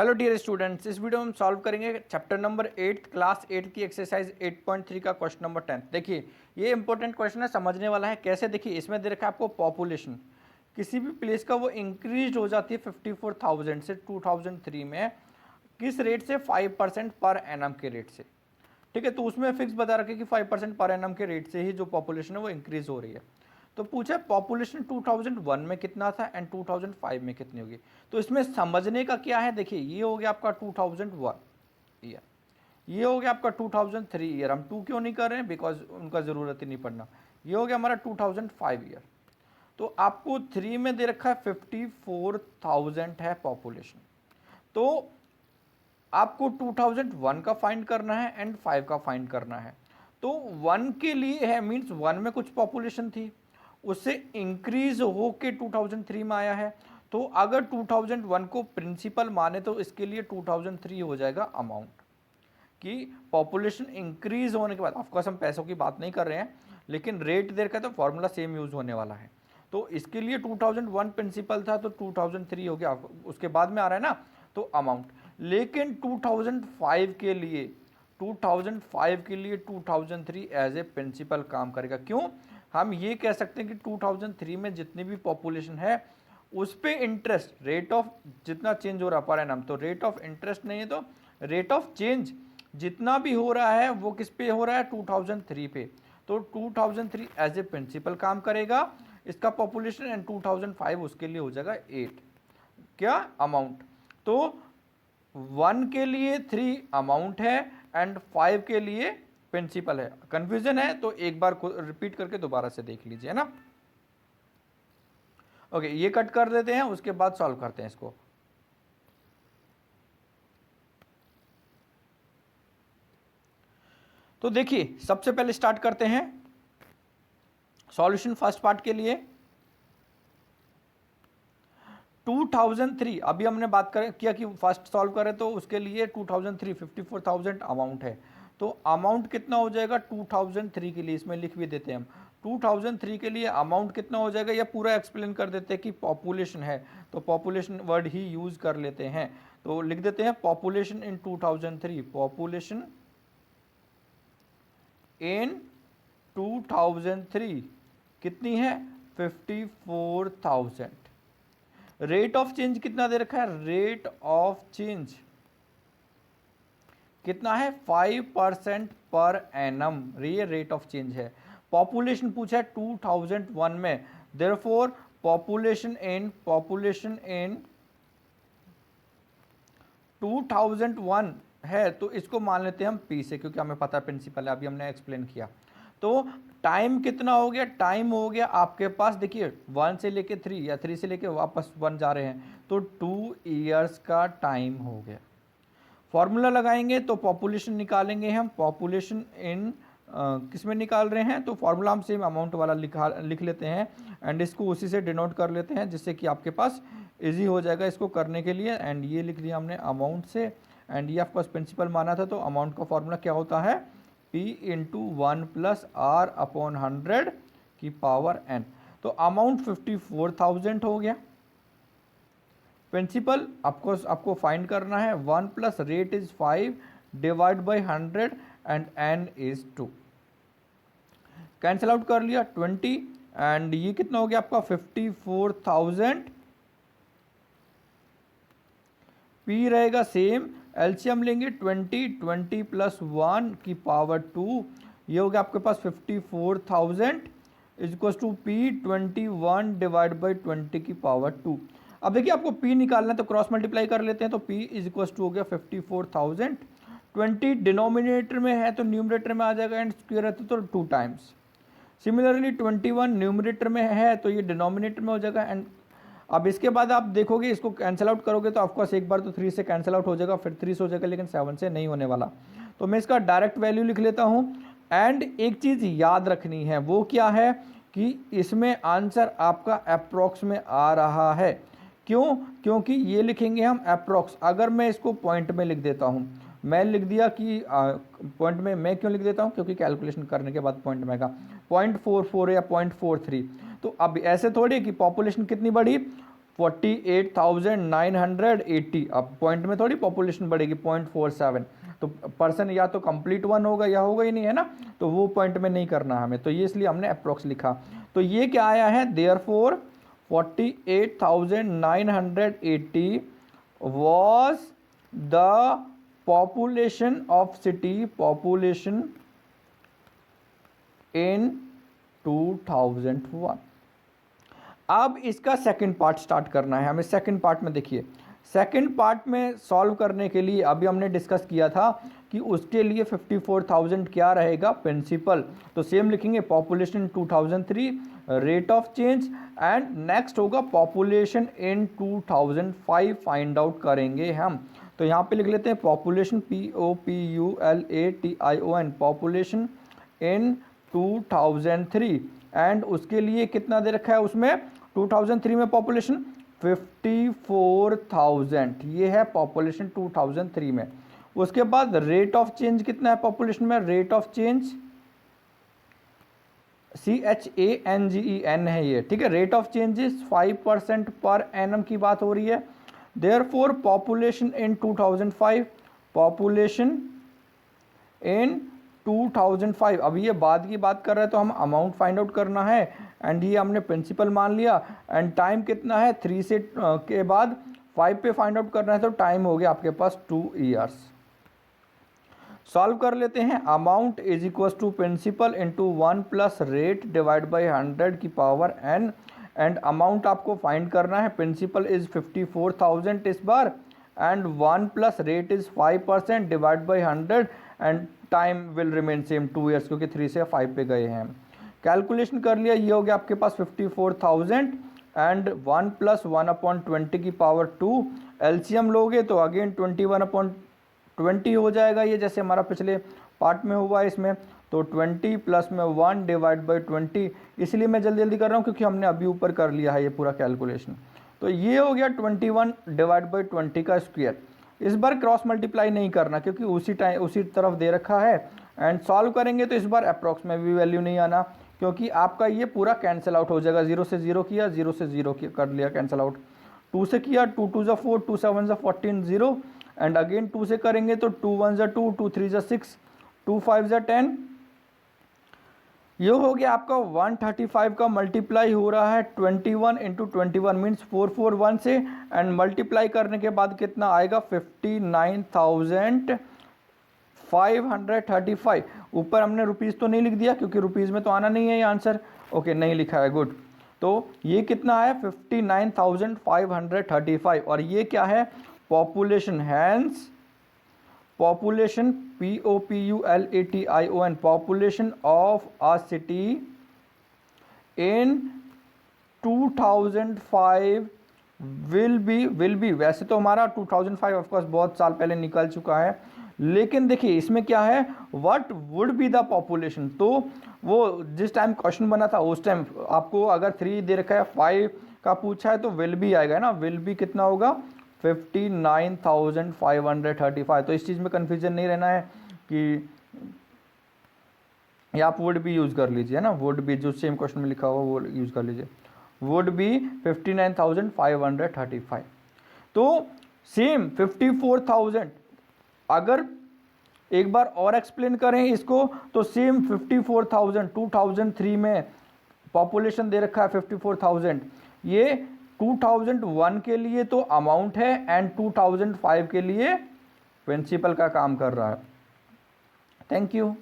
Hello dear students, इस video में हम सॉल्व करेंगे चैप्टर नंबर 8 क्लास 8 की एक्सरसाइज 8.3 का क्वेश्चन नंबर 10। देखिए ये इंपॉर्टेंट क्वेश्चन है, समझने वाला है। कैसे? देखिए इसमें दे रखा है आपको पॉपुलेशन किसी भी प्लेस का, वो इंक्रीज हो जाती है 54,000 से 2003 में किस रेट से? 5% पर एनम के रेट से। ठीक है, तो उसमें फिक्स बता रखे कि 5% पर एनम के रेट से ही जो पॉपुलेशन है वो इंक्रीज हो रही है। तो पूछा पॉपुलेशन 2001 में कितना था एंड 2005 में कितनी होगी। तो इसमें समझने का क्या है, देखिए ये हो गया आपका 2001 ईयर, ये हो गया आपका 2003 ईयर। हम 2 क्यों नहीं कर रहे हैं? बिकॉज उनका ज़रूरत ही नहीं पड़ना। ये हो गया हमारा 2005 ईयर। तो आपको 3 में दे रखा है 54,000 है पॉपुलेशन। तो आपको 2001 का फाइंड करना है एंड 5 का फाइंड करना है। तो 1 के लिए है, मीन्स 1 में कुछ पॉपुलेशन थी, उससे इंक्रीज होके 2003 में आया है। तो अगर 2001 को प्रिंसिपल माने तो इसके लिए 2003 हो जाएगा अमाउंट। कि पॉपुलेशन इंक्रीज होने के बाद, ऑफकोर्स हम पैसों की बात नहीं कर रहे हैं, लेकिन रेट देर का तो फॉर्मूला सेम यूज होने वाला है। तो इसके लिए 2001 प्रिंसिपल था तो 2003 हो गया, उसके बाद में आ रहा है ना तो अमाउंट। लेकिन 2005 के लिए 2003 एज ए प्रिंसिपल काम करेगा। क्यों? हम ये कह सकते हैं कि 2003 में जितनी भी पॉपुलेशन है उस पे इंटरेस्ट रेट ऑफ जितना चेंज हो रहा पर एनम, तो रेट ऑफ इंटरेस्ट नहीं है तो रेट ऑफ चेंज जितना भी हो रहा है वो किस पे हो रहा है? 2003 पे। तो 2003 एज ए प्रिंसिपल काम करेगा इसका पॉपुलेशन, एंड 2005 उसके लिए हो जाएगा 8 क्या अमाउंट। तो 1 के लिए 3 अमाउंट है एंड 5 के लिए प्रिंसिपल है। कंफ्यूजन है तो एक बार रिपीट करके दोबारा से देख लीजिए ना। ओके, ये कट कर देते हैं, उसके बाद सॉल्व करते हैं इसको। तो देखिए सबसे पहले स्टार्ट करते हैं सॉल्यूशन फर्स्ट पार्ट के लिए। 2003 अभी हमने बात किया कि फर्स्ट सॉल्व करें तो उसके लिए 2003 54,000 अमाउंट है। तो अमाउंट कितना हो जाएगा 2003 के लिए? इसमें लिख भी देते हैं हम। 2003 के लिए अमाउंट कितना हो जाएगा, या पूरा एक्सप्लेन कर देते हैं कि पॉपुलेशन है तो पॉपुलेशन वर्ड ही यूज कर लेते हैं। तो लिख देते हैं पॉपुलेशन इन 2003, पॉपुलेशन इन 2003 कितनी है? 54,000। रेट ऑफ चेंज कितना दे रखा है? रेट ऑफ चेंज कितना है? 5% पर एनम, ये रेट ऑफ चेंज है। पॉपुलेशन पूछा है 2001 में, देयरफॉर पॉपुलेशन इन 2001 है तो इसको मान लेते हैं हम पी से, क्योंकि हमें पता है प्रिंसिपल है, अभी हमने एक्सप्लेन किया। तो टाइम कितना हो गया? टाइम हो गया आपके पास, देखिए 1 से लेके 3 या 3 से लेके वापस 1 जा रहे हैं तो 2 इयर्स का टाइम हो गया। फॉर्मूला लगाएंगे तो पॉपुलेशन निकालेंगे हम, पॉपुलेशन इन किस में निकाल रहे हैं तो फॉर्मूला हम सेम अमाउंट वाला लिख लेते हैं एंड इसको उसी से डिनोट कर लेते हैं, जिससे कि आपके पास इजी हो जाएगा इसको करने के लिए। एंड ये लिख दिया हमने अमाउंट से, एंड ये आपका प्रिंसिपल माना था तो अमाउंट का फॉर्मूला क्या होता है? P into 1 plus R upon 100 की पावर n। तो अमाउंट 54,000 हो गया। प्रिंसिपल आपको फाइंड करना है 1 plus rate is 5 divide by 100 and n is 2। Cancel out कर लिया 20 एंड ये कितना हो गया आपका 54,000। P रहेगा सेम, एलसीएम लेंगे 20 प्लस 1 की पावर 2, ये हो गया आपके पास 54,000 is equal to P 21 divide by 20 की पावर 2। अब देखिए आपको P निकालना है तो क्रॉस मल्टीप्लाई कर लेते हैं, तो P इज इक्वल टू हो गया 54,000। 20 डिनोमिनेटर में है तो न्यूमरेटर में आ जाएगा, एंड स्क्वायर है तो 2 टाइम्स। सिमिलरली 21 न्यूमरेटर में है तो ये डिनोमिनेटर में हो जाएगा। एंड अब इसके बाद आप देखोगे इसको कैंसिल आउट करोगे तो ऑफकोर्स एक बार तो 3 से कैंसिल आउट हो जाएगा, फिर 3 से हो जाएगा, लेकिन 7 से नहीं होने वाला। तो मैं इसका डायरेक्ट वैल्यू लिख लेता हूँ। एंड एक चीज़ याद रखनी है, वो क्या है कि इसमें आंसर आपका अप्रॉक्स में आ रहा है। क्यों? क्योंकि ये लिखेंगे हम अप्रॉक्स। अगर मैं इसको पॉइंट में लिख देता हूँ, मैं लिख दिया कि पॉइंट में, मैं क्यों लिख देता हूँ? क्योंकि कैलकुलेशन करने के बाद पॉइंट में का 0.44 या 0.43। तो अब ऐसे थोड़ी कि पॉपुलेशन कितनी बढ़ी 48,980, अब पॉइंट में थोड़ी पॉपुलेशन बढ़ेगी, 0.47, तो पर्सन या तो कंप्लीट वन होगा या होगा ही नहीं, है ना, तो वो पॉइंट में नहीं करना हमें, तो ये इसलिए हमने अप्रोक्स लिखा। तो ये क्या आया है, therefore 48,980 was the population of city population in 2001। अब इसका सेकंड पार्ट स्टार्ट करना है हमें। सेकंड पार्ट में देखिए, सेकंड पार्ट में सॉल्व करने के लिए अभी हमने डिस्कस किया था कि उसके लिए 54,000 क्या रहेगा, प्रिंसिपल, तो सेम लिखेंगे population 2003, rate of change, and next होगा पॉपुलेशन इन 2005 फाइंड आउट करेंगे हम। तो यहाँ पे लिख लेते हैं population, POPULATION, population in 2003, and उसके लिए कितना दे रखा है उसमें, 2003 में पॉपुलेशन 54,000, ये है पॉपुलेशन 2003 में। उसके बाद रेट ऑफ चेंज कितना है पॉपुलेशन में, रेट ऑफ चेंज CHANGEN है ये, ठीक है, rate of changes 5% per annum की बात हो रही है। Therefore population in 2005, population in 2005, अब ये बाद की बात कर रहे हैं तो हम अमाउंट फाइंड आउट करना है, एंड ये हमने प्रिंसिपल मान लिया, एंड टाइम कितना है 3 से के बाद 5 पे फाइंड आउट करना है, तो टाइम हो गया आपके पास 2 ईयर्स। सॉल्व कर लेते हैं। Amount is equal to principal into 1 plus rate divide by 100 की पावर n, एंड अमाउंट आपको फाइंड करना है, प्रिंसिपल इज 54,000 इस बार, and 1 plus rate is 5% divide by 100, and time will remain same 2 years, क्योंकि 3 से 5 पे गए हैं। कैलकुलेशन कर लिया, ये हो गया आपके पास 54,000 एंड 1 प्लस 1/20 की पावर 2, एलसीएम लोगे तो अगेन 21/20 हो जाएगा, ये जैसे हमारा पिछले पार्ट में हुआ है इसमें, तो 20 प्लस में 1 डिवाइड बाई 20, इसलिए मैं जल्दी जल्दी कर रहा हूँ क्योंकि हमने अभी ऊपर कर लिया है ये पूरा कैलकुलेशन। तो ये हो गया 21 डिवाइड बाई 20 का स्क्वायर। इस बार क्रॉस मल्टीप्लाई नहीं करना क्योंकि उसी तरफ दे रखा है, एंड सॉल्व करेंगे तो इस बार अप्रॉक्स में भी वैल्यू नहीं आना, क्योंकि आपका ये पूरा कैंसिल आउट हो जाएगा। 0 से 0 किया, 0 से 0 किया, कर लिया कैंसिल आउट। 2 से किया, 2 2 ज़ा 4, 2 7 ज़ा 14, 0, एंड अगेन 2 से करेंगे तो 2 1 ज़ा 2, 2 3 ज़ा 6, 2 5 ज़ा 10, ये हो गया आपका 135 का मल्टीप्लाई हो रहा है 21 इंटू 21 मीन्स 441 से, एंड मल्टीप्लाई करने के बाद कितना आएगा 59,535। ऊपर हमने रुपीज़ तो नहीं लिख दिया क्योंकि रुपीज़ में तो आना नहीं है ये आंसर, ओके नहीं लिखा है, गुड। तो ये कितना है 59,535, और ये क्या है population, hence population POPULATION, population of a city in 2005 will be, वैसे तो हमारा 2005 ऑफ कोर्स बहुत साल पहले निकल चुका है, लेकिन देखिए इसमें क्या है what would be the population, तो वो जिस टाइम क्वेश्चन बना था उस टाइम आपको अगर 3 दे रखा है 5 का पूछा है तो विल बी आएगा ना, विल बी कितना होगा 59,535। तो इस चीज़ में कन्फ्यूजन नहीं रहना है कि या आप वुड भी यूज़ कर लीजिए ना, वुड भी जो सेम क्वेश्चन में लिखा हुआ वो यूज़ कर लीजिए, वुड बी 59,535। तो सेम 54,000 अगर एक बार और एक्सप्लेन करें इसको तो सेम 54,000 2003 में पॉपुलेशन दे रखा है 54,000, ये 2001 के लिए तो अमाउंट है एंड 2005 के लिए प्रिंसिपल का काम कर रहा है। Thank you.